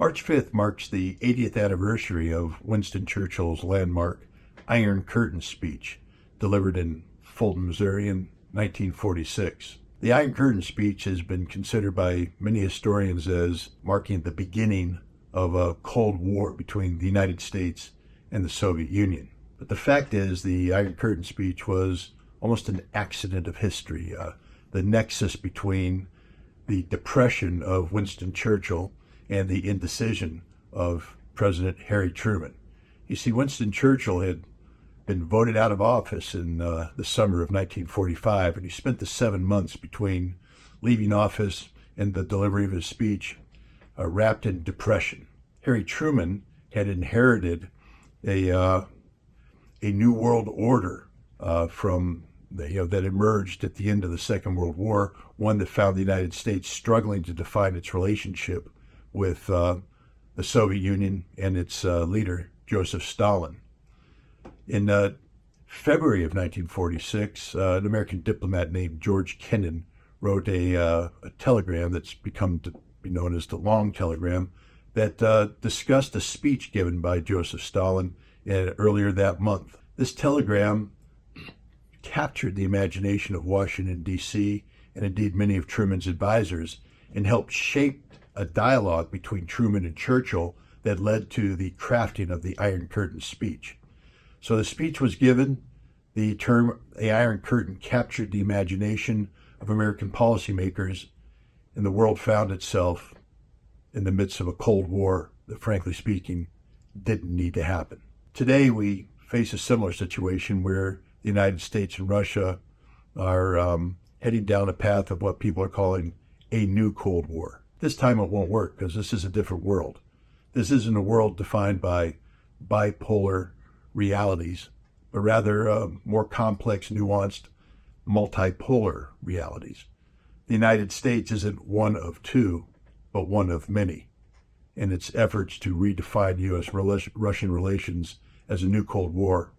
March 5th marks the 80th anniversary of Winston Churchill's landmark Iron Curtain speech, delivered in Fulton, Missouri in 1946. The Iron Curtain speech has been considered by many historians as marking the beginning of a Cold War between the United States and the Soviet Union. But the fact is, the Iron Curtain speech was almost an accident of history, the nexus between the depression of Winston Churchill and the indecision of President Harry Truman. You see, Winston Churchill had been voted out of office in the summer of 1945, and he spent the 7 months between leaving office and the delivery of his speech wrapped in depression. Harry Truman had inherited a new world order that emerged at the end of the Second World War, one that found the United States struggling to define its relationship with the Soviet Union and its leader, Joseph Stalin. In February of 1946, an American diplomat named George Kennan wrote a telegram that's become to be known as the Long Telegram that discussed a speech given by Joseph Stalin earlier that month. This telegram captured the imagination of Washington, D.C., and indeed many of Truman's advisors, and helped shape a dialogue between Truman and Churchill that led to the crafting of the Iron Curtain speech. So the speech was given. The term the Iron Curtain captured the imagination of American policymakers, and the world found itself in the midst of a Cold War that, frankly speaking, didn't need to happen. Today, we face a similar situation where the United States and Russia are heading down a path of what people are calling a new Cold War. This time it won't work because this is a different world. This isn't a world defined by bipolar realities, but rather more complex, nuanced, multipolar realities. The United States isn't one of two, but one of many, in its efforts to redefine U.S.-Russian relations as a new Cold War